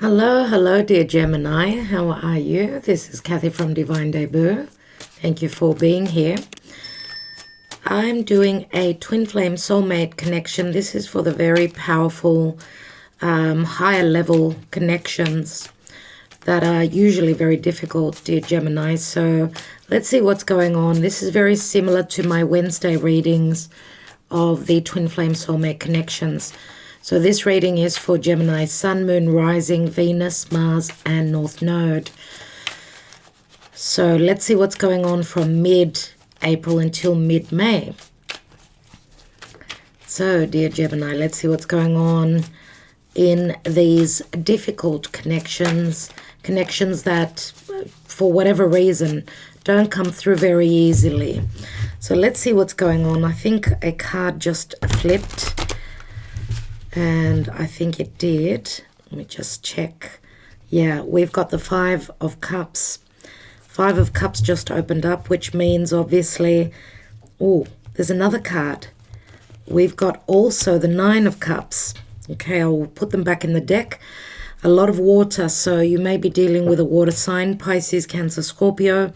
Hello, dear Gemini. How are you? This is Kathy from Divine Debut. Thank you for being here. I'm doing a twin flame soulmate connection. This is for the very powerful, higher level connections that are usually very difficult, dear Gemini. So let's see what's going on. This is very similar to my Wednesday readings of the twin flame soulmate connections. So this reading is for Gemini, Sun, Moon, Rising, Venus, Mars, and North Node. So let's see what's going on from mid-April until mid-May. So, dear Gemini, let's see what's going on in these difficult connections that, for whatever reason, don't come through very easily. So let's see what's going on. I think a card just flipped. And I think it did. Let me just check. Yeah, we've got the Five of Cups. Five of Cups just opened up, which means obviously, oh, there's another card. We've got also the Nine of Cups. Okay, I'll put them back in the deck. A lot of water, so you may be dealing with a water sign, Pisces, Cancer, Scorpio.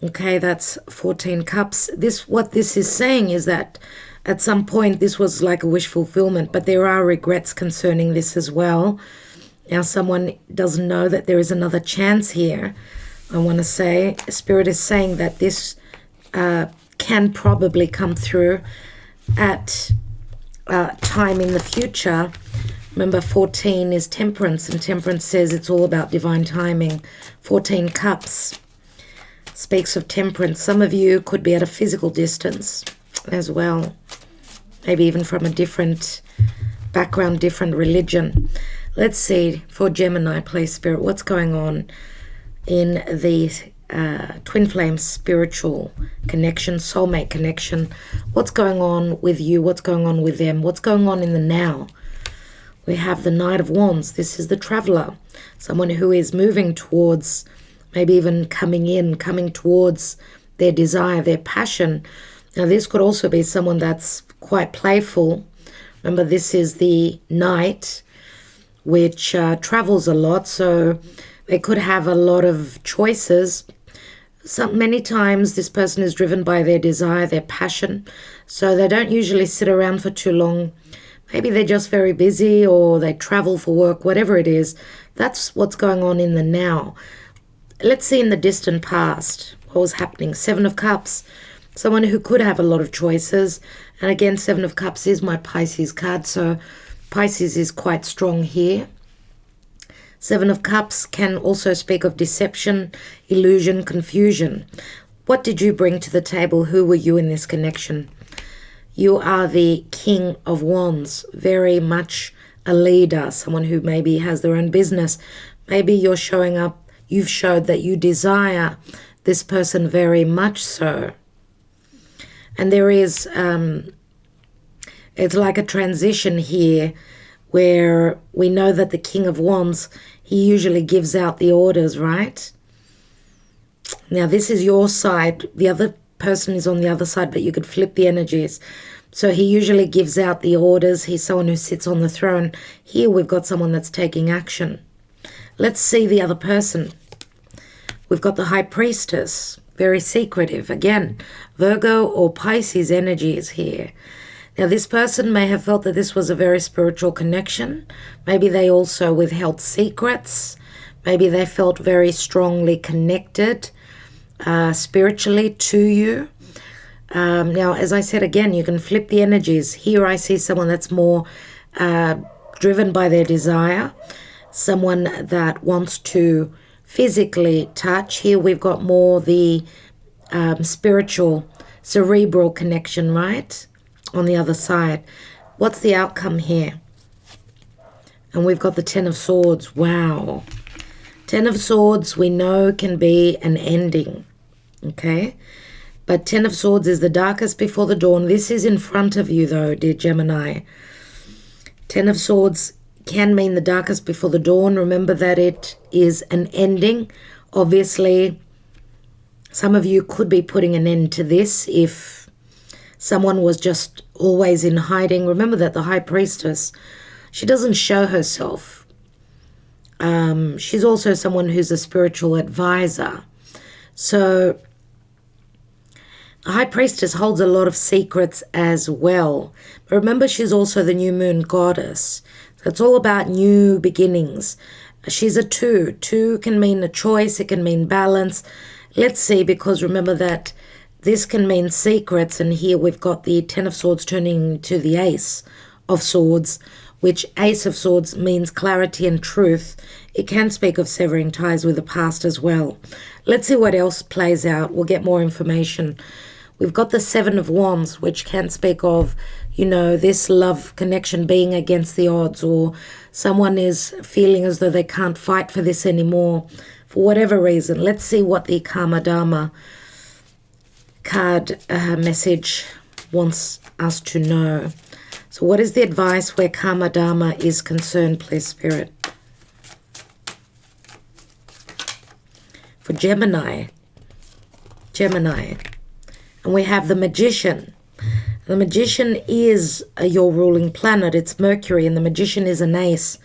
Okay, that's 14 cups. What this is saying is that at some point, this was like a wish fulfillment, but there are regrets concerning this as well. Now, someone doesn't know that there is another chance here. I want to say, Spirit is saying that this can probably come through at time in the future. Remember, 14 is temperance, and temperance says it's all about divine timing. 14 cups speaks of temperance. Some of you could be at a physical distance as well, maybe even from a different background, different religion. Let's see for Gemini, please, Spirit, what's going on in the twin flame spiritual connection, soulmate connection. What's going on with you? What's going on with them? What's going on in the now? We have the Knight of Wands. This is the traveler, someone who is moving towards, maybe even coming towards their desire, their passion. Now, this could also be someone that's quite playful. Remember, this is the Knight, which travels a lot, so they could have a lot of choices. Many times, this person is driven by their desire, their passion, so they don't usually sit around for too long. Maybe they're just very busy, or they travel for work, whatever it is. That's what's going on in the now. Let's see in the distant past what was happening. Seven of Cups. Someone who could have a lot of choices. And again, Seven of Cups is my Pisces card, so Pisces is quite strong here. Seven of Cups can also speak of deception, illusion, confusion. What did you bring to the table? Who were you in this connection? You are the King of Wands, very much a leader, someone who maybe has their own business. Maybe you're showing up, you've showed that you desire this person very much so. And there is, it's like a transition here where we know that the King of Wands, he usually gives out the orders, right? Now, this is your side. The other person is on the other side, but you could flip the energies. So he usually gives out the orders. He's someone who sits on the throne. Here we've got someone that's taking action. Let's see the other person. We've got the High Priestess. Very secretive. Again, Virgo or Pisces energy is here. Now, this person may have felt that this was a very spiritual connection. Maybe they also withheld secrets. Maybe they felt very strongly connected spiritually to you. Now, as I said, again, you can flip the energies. Here I see someone that's more driven by their desire, someone that wants to physically touch. Here we've got more the spiritual, cerebral connection, right? On the other side. What's the outcome here? And we've got the Ten of Swords. Wow. Ten of Swords we know can be an ending. Okay? But Ten of Swords is the darkest before the dawn. This is in front of you though, dear Gemini. Ten of Swords can mean the darkest before the dawn. Remember that it is an ending. Obviously, some of you could be putting an end to this if someone was just always in hiding. Remember that the High Priestess, she doesn't show herself. She's also someone who's a spiritual advisor. So the High Priestess holds a lot of secrets as well. But remember, she's also the new moon goddess. So it's all about new beginnings. She's a 2. 2 can mean a choice. It can mean balance. Let's see, because remember that this can mean secrets. And here we've got the 10 of Swords turning to the Ace of Swords, which Ace of Swords means clarity and truth. It can speak of severing ties with the past as well. Let's see what else plays out. We'll get more information. We've got the 7 of Wands, which can speak of, you know, this love connection being against the odds, or someone is feeling as though they can't fight for this anymore for whatever reason. Let's see what the Karma Dharma card message wants us to know. So what is the advice where Karma Dharma is concerned, please, Spirit? For Gemini. And we have the Magician. The Magician is your ruling planet. It's Mercury, and the Magician is an ace.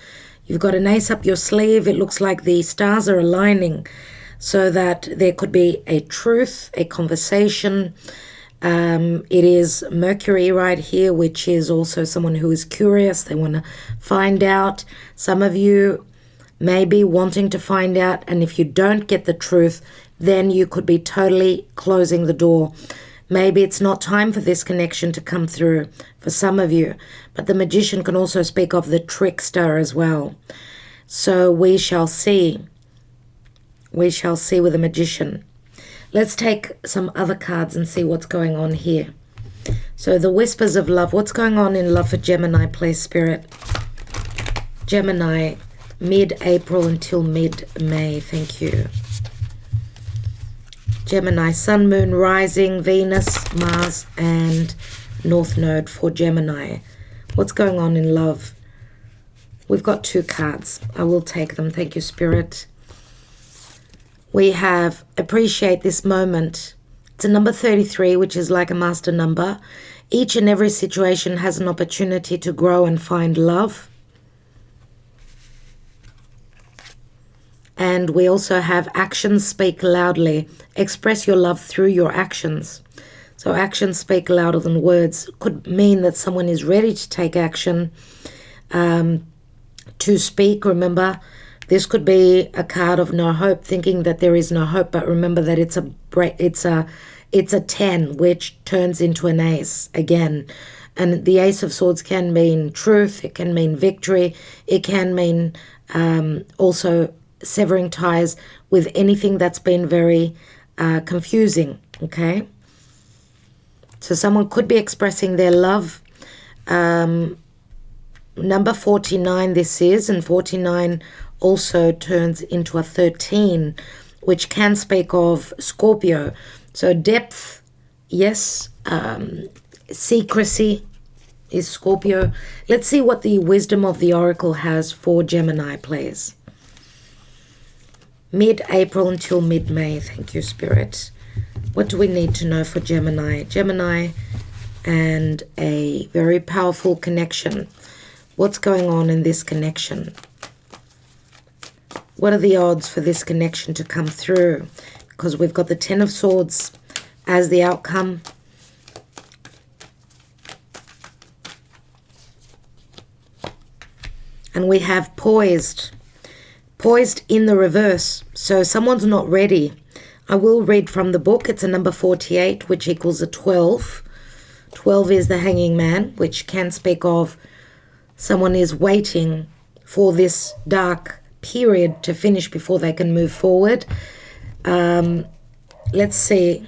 You've got an ace up your sleeve. It looks like the stars are aligning so that there could be a truth, a conversation. It is Mercury right here, which is also someone who is curious. They want to find out. Some of you may be wanting to find out, and if you don't get the truth, then you could be totally closing the door. Maybe it's not time for this connection to come through for some of you. But the Magician can also speak of the trickster as well. So we shall see. We shall see with the Magician. Let's take some other cards and see what's going on here. So the Whispers of Love. What's going on in love for Gemini, please, Spirit? Gemini, mid-April until mid-May. Thank you. Gemini, Sun, Moon, Rising, Venus, Mars, and North Node for Gemini. What's going on in love? We've got 2 cards. I will take them. Thank you, Spirit. We have Appreciate This Moment. It's a number 33, which is like a master number. Each and every situation has an opportunity to grow and find love. And we also have Actions Speak Loudly. Express your love through your actions. So actions speak louder than words. Could mean that someone is ready to take action, to speak. Remember, this could be a card of no hope, thinking that there is no hope. But remember that it's a 10, which turns into an ace again. And the Ace of Swords can mean truth. It can mean victory. It can mean also severing ties with anything that's been very confusing, okay? So someone could be expressing their love. Number 49 this is, and 49 also turns into a 13, which can speak of Scorpio. So depth, yes. Secrecy is Scorpio. Let's see what the wisdom of the Oracle has for Gemini, please. Mid-April until mid-May. Thank you, Spirit. What do we need to know for Gemini? Gemini and a very powerful connection. What's going on in this connection? What are the odds for this connection to come through? Because we've got the 10 of Swords as the outcome. And we have Poised. Poised in the reverse. So someone's not ready. I will read from the book. It's a number 48, which equals a 12. 12 is the Hanging Man, which can speak of someone is waiting for this dark period to finish before they can move forward. Let's see.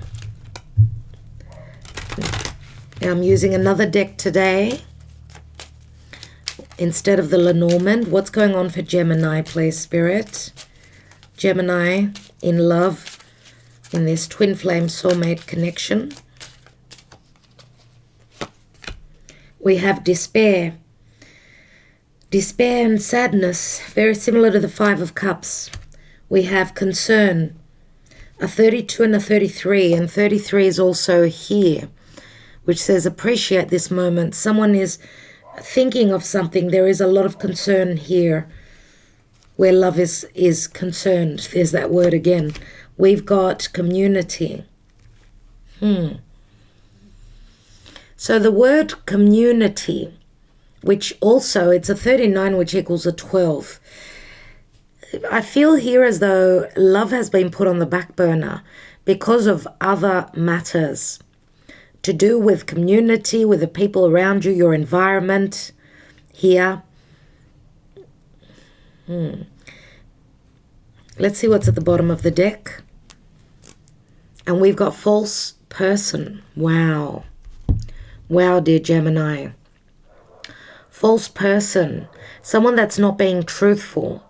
I'm using another deck today instead of the Lenormand. What's going on for Gemini, please, Spirit? Gemini in love, in this twin flame soulmate connection. We have despair. Despair and sadness, very similar to the 5 of Cups. We have concern, a 32 and a 33, and 33 is also here, which says appreciate this moment. Someone is thinking of something. There is a lot of concern here where love is concerned. There's that word again. We've got community. So the word community, which also, it's a 39, which equals a 12. I feel here as though love has been put on the back burner because of other matters to do with community, with the people around you, your environment here. Let's see what's at the bottom of the deck. And we've got false person. Wow. Wow, dear Gemini. False person. Someone that's not being truthful.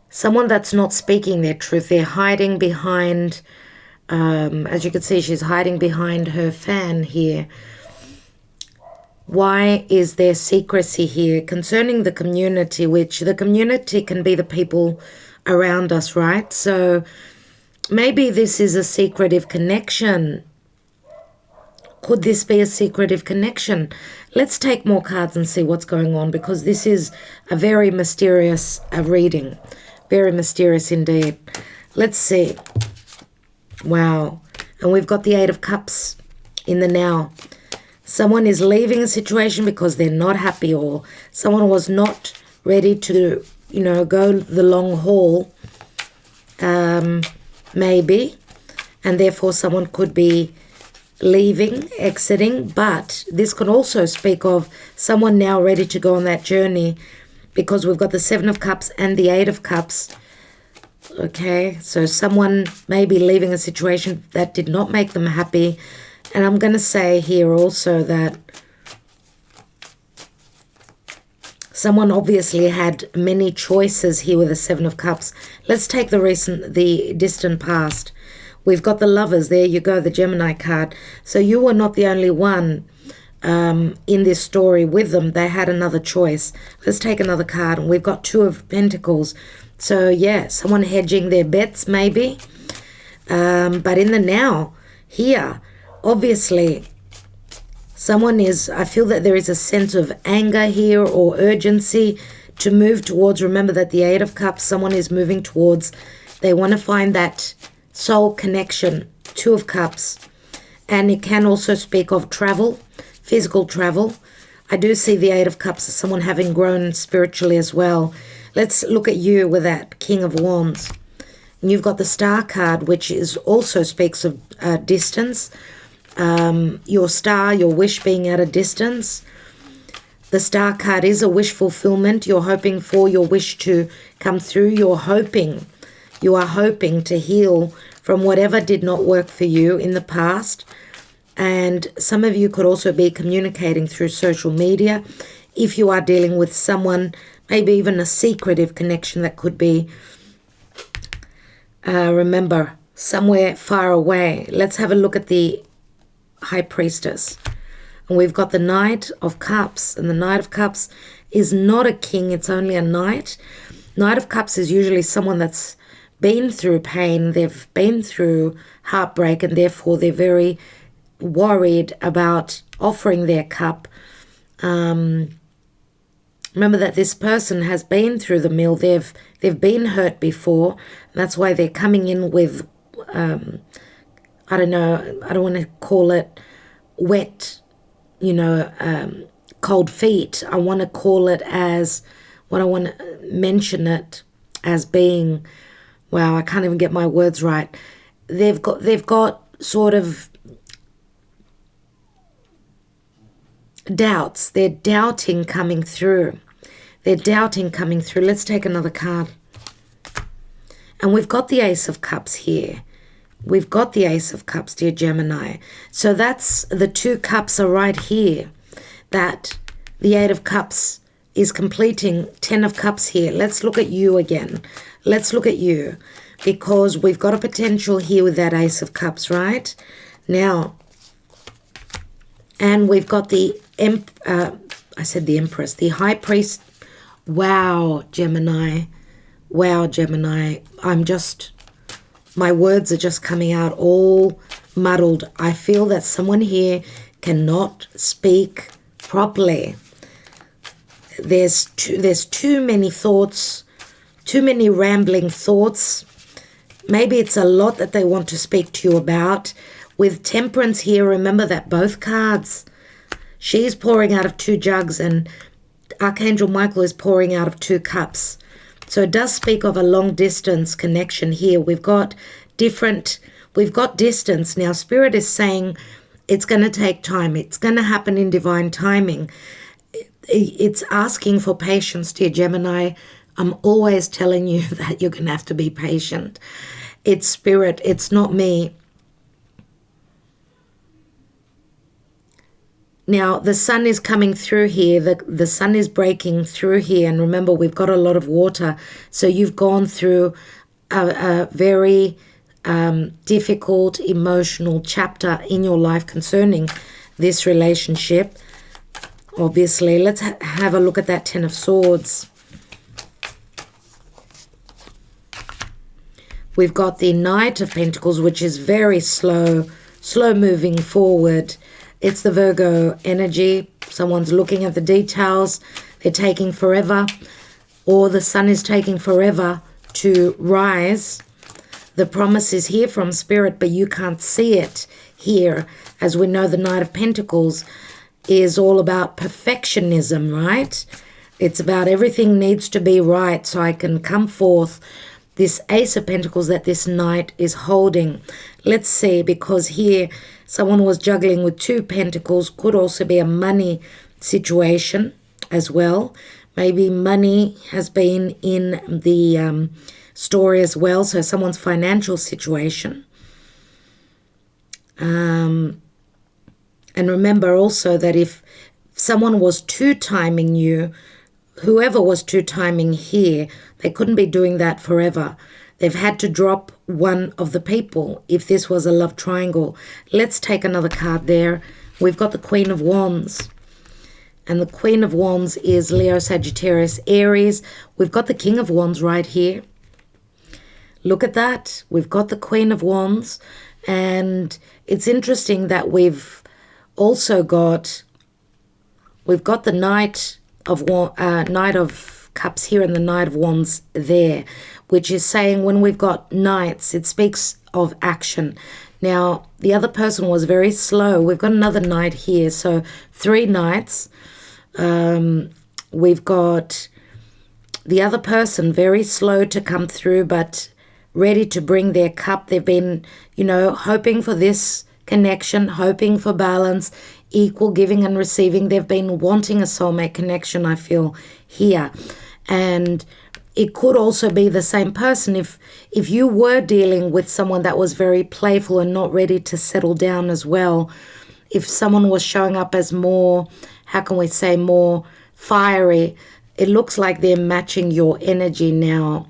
Someone that's not speaking their truth. They're hiding behind, as you can see, she's hiding behind her fan here. Why is there secrecy here concerning the community, which the community can be the people around us, right? So maybe this is a secretive connection. Could this be a secretive connection? Let's take more cards and see what's going on, because this is a very mysterious reading. Very mysterious indeed. Let's see. Wow. And we've got the Eight of Cups in the now. Someone is leaving a situation because they're not happy, or someone was not ready to, go the long haul, maybe. And therefore someone could be leaving, exiting. But this could also speak of someone now ready to go on that journey, because we've got the Seven of Cups and the Eight of Cups. Okay, so someone may be leaving a situation that did not make them happy. And I'm going to say here also that someone obviously had many choices here with the Seven of Cups. Let's take the distant past. We've got the Lovers. There you go, the Gemini card. So you were not the only one in this story with them. They had another choice. Let's take another card. And we've got Two of Pentacles. So yeah, someone hedging their bets maybe. But in the now, here, obviously, someone is, I feel that there is a sense of anger here or urgency to move towards. Remember that the Eight of Cups, someone is moving towards, they want to find that soul connection. Two of Cups. And it can also speak of travel, physical travel. I do see the Eight of Cups as someone having grown spiritually as well. Let's look at you with that King of Wands. And you've got the Star card, which is also speaks of distance. Your star, your wish being at a distance. The Star card is a wish fulfillment. You're hoping for your wish to come through. You are hoping to heal from whatever did not work for you in the past. And some of you could also be communicating through social media. If you are dealing with someone, maybe even a secretive connection that could be, remember, somewhere far away. Let's have a look at the High Priestess. And we've got the Knight of Cups. And the Knight of Cups is not a king, it's only a knight. Knight of Cups is usually someone that's been through pain, they've been through heartbreak, and therefore they're very worried about offering their cup. Remember that this person has been through the mill. They've been hurt before. And that's why they're coming in with, I don't know, I don't want to call it wet, cold feet. I want to call it as, what I want to mention it as being, wow, I can't even get my words right. They've got sort of doubts. They're doubting coming through. Let's take another card. And we've got the Ace of Cups here. We've got the Ace of Cups, dear Gemini. So that's the two cups are right here. That the Eight of Cups is completing 10 of Cups here. Let's look at you again. Let's look at you. Because we've got a potential here with that Ace of Cups, right? Now, and we've got the, I said the Empress, the High Priest. Wow, Gemini. Wow, Gemini. My words are just coming out all muddled. I feel that someone here cannot speak properly. There's too many thoughts too many rambling thoughts. Maybe it's a lot that they want to speak to you about. With Temperance here, remember that both cards, she's pouring out of 2 jugs and Archangel Michael is pouring out of 2 cups. So it does speak of a long distance connection here. We've got distance. Now Spirit is saying it's going to take time. It's going to happen in divine timing. It's asking for patience, dear Gemini. I'm always telling you that you're going to have to be patient. It's Spirit. It's not me. Now, the sun is coming through here. The sun is breaking through here. And remember, we've got a lot of water. So you've gone through a very difficult, emotional chapter in your life concerning this relationship. Obviously, let's have a look at that 10 of Swords. We've got the Knight of Pentacles, which is very slow moving forward. It's the Virgo energy. Someone's looking at the details. They're taking forever, or the sun is taking forever to rise. The promise is here from Spirit, but you can't see it here. As we know, the Knight of Pentacles is all about perfectionism, right? It's about everything needs to be right so I can come forth. This Ace of Pentacles that this Knight is holding. Let's see, because here someone was juggling with 2 pentacles. Could also be a money situation as well. Maybe money has been in the story as well. So someone's financial situation. And remember also that if someone was 2-timing you, whoever was 2-timing here, they couldn't be doing that forever. They've had to drop one of the people if this was a love triangle. Let's take another card there. We've got the Queen of Wands. And the Queen of Wands is Leo, Sagittarius, Aries. We've got the King of Wands right here. Look at that. We've got the Queen of Wands. And it's interesting that we've also got, we've got the Knight of Cups here and the Knight of Wands there, which is saying when we've got knights, it speaks of action. Now, the other person was very slow. We've got another knight here, so 3 knights. We've got the other person very slow to come through, but ready to bring their cup. They've been, hoping for this connection, hoping for balance, equal giving and receiving. They've been wanting a soulmate connection, I feel, here. And it could also be the same person. If you were dealing with someone that was very playful and not ready to settle down as well, if someone was showing up as more, how can we say, more fiery, it looks like they're matching your energy now.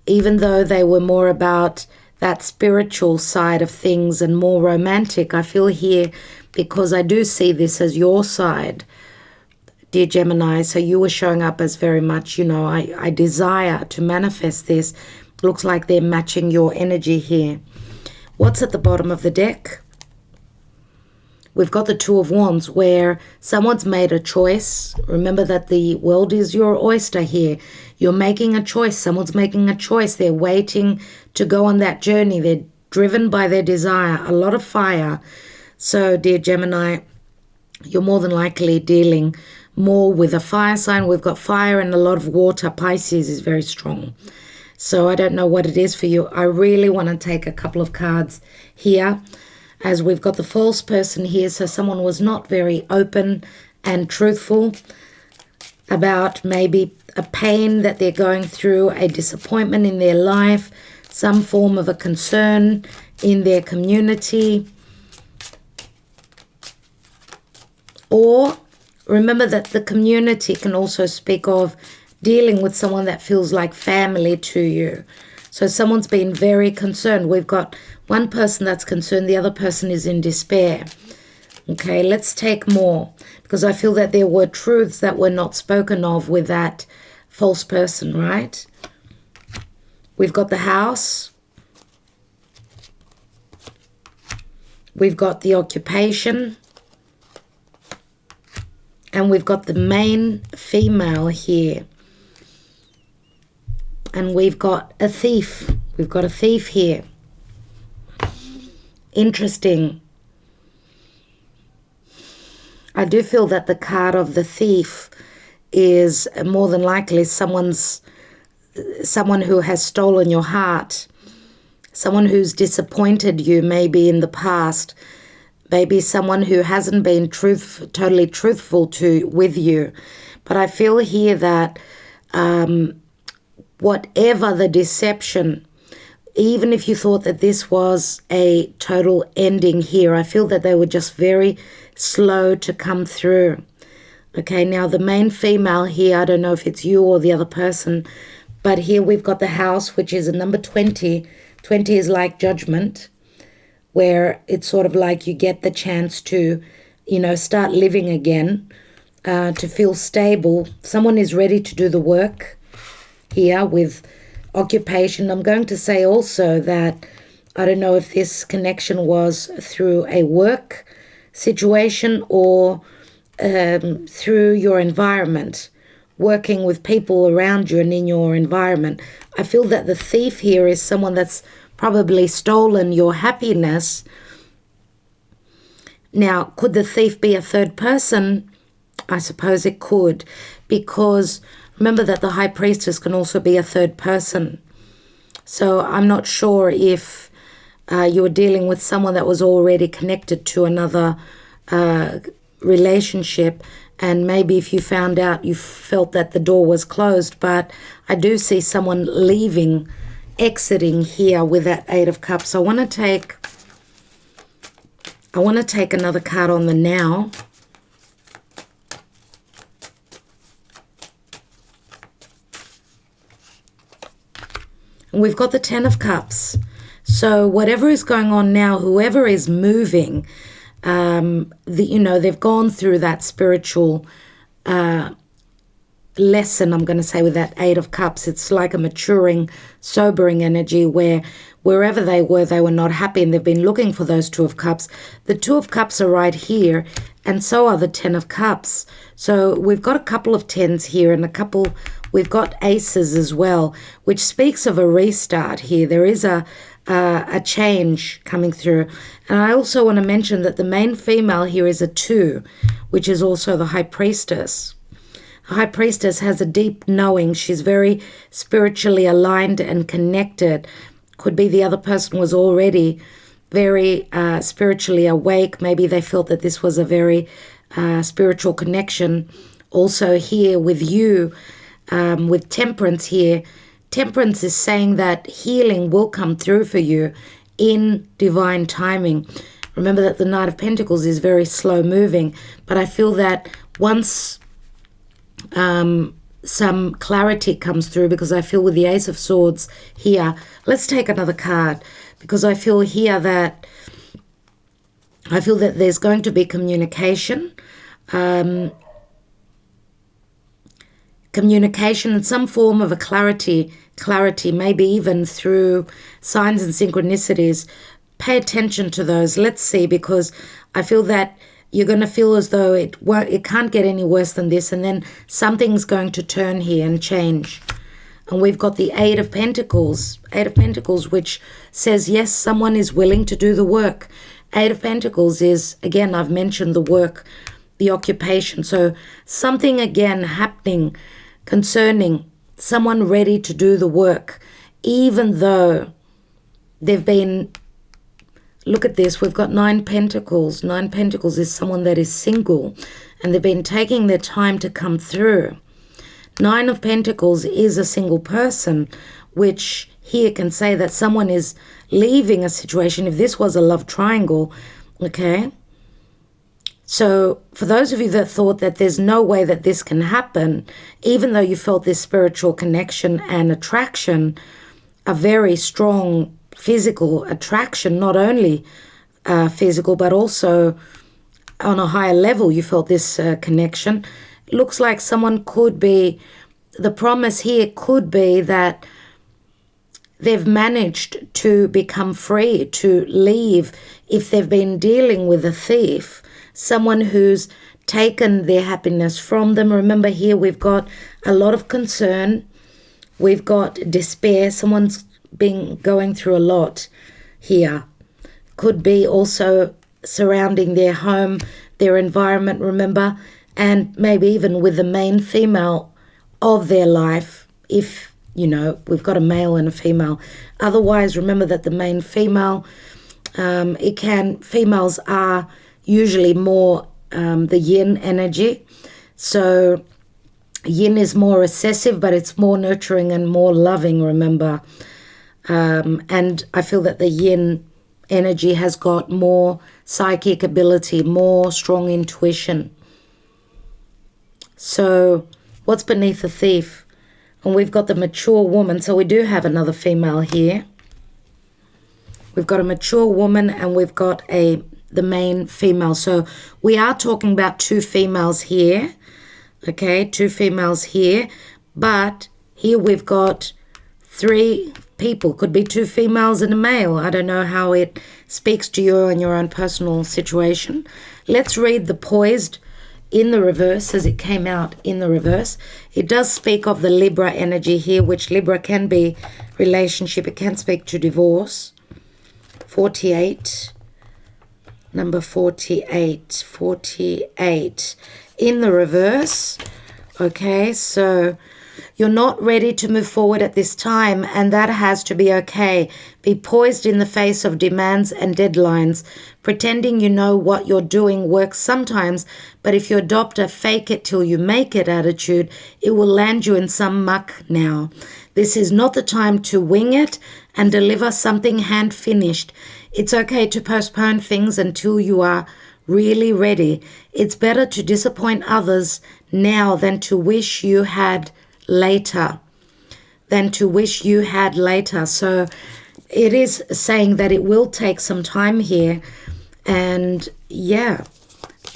Even though they were more about that spiritual side of things and more romantic, I feel here, because I do see this as your side, dear Gemini. So you were showing up as very much, I desire to manifest this. Looks like they're matching your energy here. What's at the bottom of the deck? We've got the Two of Wands, where someone's made a choice. Remember that the world is your oyster here. You're making a choice. Someone's making a choice. They're waiting to go on that journey. They're driven by their desire. A lot of fire. So, dear Gemini, you're more than likely dealing more with a fire sign. We've got fire and a lot of water. Pisces is very strong. So I don't know what it is for you. I really want to take a couple of cards here, as we've got the false person here. So someone was not very open and truthful about maybe a pain that they're going through, a disappointment in their life, some form of a concern in their community. Or remember that the community can also speak of dealing with someone that feels like family to you. So someone's been very concerned. We've got one person that's concerned, the other person is in despair. Okay, let's take more, because I feel that there were truths that were not spoken of with that false person, right? We've got the House. We've got the occupation. And we've got the main female here. And we've got a thief. We've got a thief here. Interesting. I do feel that the card of the thief is more than likely someone who has stolen your heart, someone who's disappointed you maybe in the past, maybe someone who hasn't been totally truthful with you. But I feel here that whatever the deception, even if you thought that this was a total ending here, I feel that they were just very slow to come through. Okay, now the main female here, I don't know if it's you or the other person, but here we've got the house, which is a number 20. 20 is like judgment, where it's sort of like you get the chance to, start living again, to feel stable. Someone is ready to do the work here with occupation. I'm going to say also that I don't know if this connection was through a work situation or through your environment, working with people around you and in your environment. I feel that the thief here is someone that's probably stolen your happiness. Now, could the thief be a third person? I suppose it could, because remember that the high priestess can also be a third person. So I'm not sure if you were dealing with someone that was already connected to another relationship, and maybe if you found out, you felt that the door was closed. But I do see someone leaving, exiting here with that Eight of Cups. I want to take another card on the now. And we've got the Ten of Cups. So whatever is going on now, whoever is moving, they've gone through that spiritual lesson, I'm going to say, with that Eight of Cups. It's like a maturing, sobering energy where wherever they were not happy, and they've been looking for those Two of Cups. The Two of Cups are right here, and so are the Ten of Cups. So we've got a couple of tens here, and we've got aces as well, which speaks of a restart here. There is a change coming through. And I also want to mention that the main female here is a 2, which is also the High Priestess. The High Priestess has a deep knowing. She's very spiritually aligned and connected. Could be the other person was already very spiritually awake. Maybe they felt that this was a very spiritual connection. Also here with you, with Temperance here, Temperance is saying that healing will come through for you in divine timing. Remember that the Knight of Pentacles is very slow moving, but I feel that once some clarity comes through, because I feel with the Ace of Swords here, let's take another card, because I feel here that there's going to be communication. Communication and some form of a clarity, maybe even through signs and synchronicities. Pay attention to those. Let's see, because I feel that you're going to feel as though it can't get any worse than this, and then something's going to turn here and change. And we've got the Eight of Pentacles, which says, yes, someone is willing to do the work. Eight of Pentacles is, again, I've mentioned the work, the occupation. So something again happening concerning someone ready to do the work, even though they've been, look at this, we've got 9 Pentacles. 9 Pentacles is someone that is single, and they've been taking their time to come through. 9 of Pentacles is a single person, which here can say that someone is leaving a situation. If this was a love triangle, okay? So for those of you that thought that there's no way that this can happen, even though you felt this spiritual connection and attraction, a very strong physical attraction, not only physical, but also on a higher level, you felt this connection. It looks like someone could be, the promise here could be that they've managed to become free, to leave if they've been dealing with a thief, someone who's taken their happiness from them. Remember here we've got a lot of concern, We've got despair. Someone's been going through a lot here. Could be also surrounding their home, their environment, remember, and maybe even with the main female of their life, if, you know, we've got a male and a female. Otherwise, remember that the main female, females are usually more the yin energy. So yin is more recessive, but it's more nurturing and more loving, remember. And I feel that the yin energy has got more psychic ability, more strong intuition. So what's beneath the thief? And we've got the mature woman. So we do have another female here. We've got a mature woman and we've got the main female. So we are talking about two females here. Okay, two females here. But here we've got three people. Could be two females and a male. I don't know how it speaks to you and your own personal situation. Let's read the poised in the reverse as it came out in the reverse. It does speak of the Libra energy here, which Libra can be relationship. It can speak to divorce. 48. Number 48. 48. In the reverse. Okay, so you're not ready to move forward at this time, and that has to be okay. Be poised in the face of demands and deadlines. Pretending you know what you're doing works sometimes, but if you adopt a fake it till you make it attitude, it will land you in some muck now. This is not the time to wing it and deliver something hand-finished. It's okay to postpone things until you are really ready. It's better to disappoint others now than to wish you had later. So it is saying that it will take some time here, and yeah,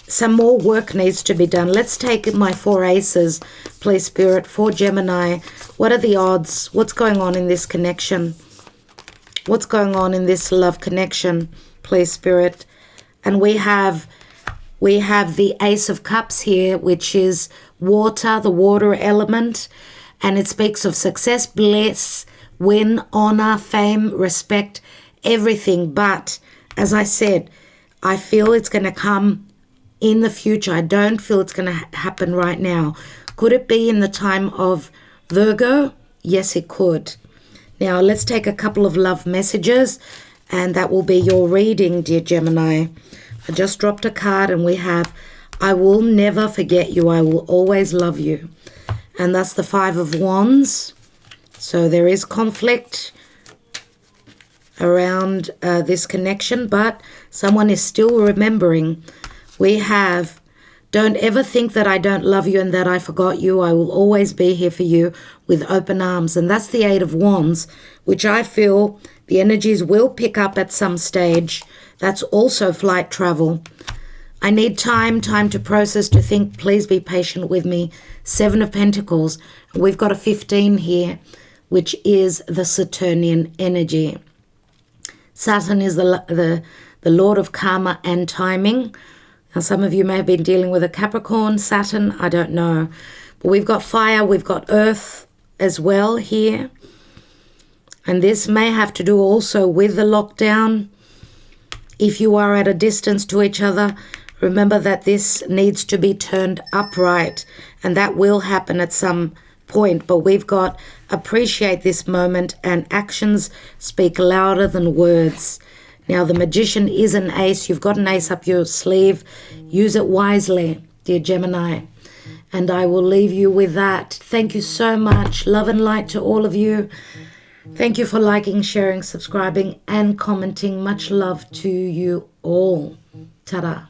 some more work needs to be done. Let's take my 4 aces, please, Spirit, for Gemini. What are the odds? What's going on in this connection? What's going on in this love connection, please, Spirit? And we have the Ace of Cups here, which is water, the water element, and it speaks of success, bliss, win, honor, fame, respect, everything. But as I said, I feel it's going to come in the future. I don't feel it's going to happen right now. Could it be in the time of Virgo? Yes, it could. Now, let's take a couple of love messages, and that will be your reading, dear Gemini. I just dropped a card, and we have, I will never forget you. I will always love you. And that's the 5 of Wands. So there is conflict around this connection, but someone is still remembering. We have, don't ever think that I don't love you and that I forgot you. I will always be here for you with open arms. And that's the 8 of Wands, which I feel the energies will pick up at some stage. That's also flight travel. I need time to process, to think. Please be patient with me. 7 of Pentacles. We've got a 15 here, which is the Saturnian energy. Saturn is the Lord of karma and timing. Now, some of you may have been dealing with a Capricorn, Saturn, I don't know. But we've got fire, we've got earth as well here. And this may have to do also with the lockdown. If you are at a distance to each other, remember that this needs to be turned upright, and that will happen at some point. But we've got appreciate this moment, and actions speak louder than words. Now, the Magician is an ace. You've got an ace up your sleeve. Use it wisely, dear Gemini. And I will leave you with that. Thank you so much. Love and light to all of you. Thank you for liking, sharing, subscribing, and commenting. Much love to you all. Ta-da.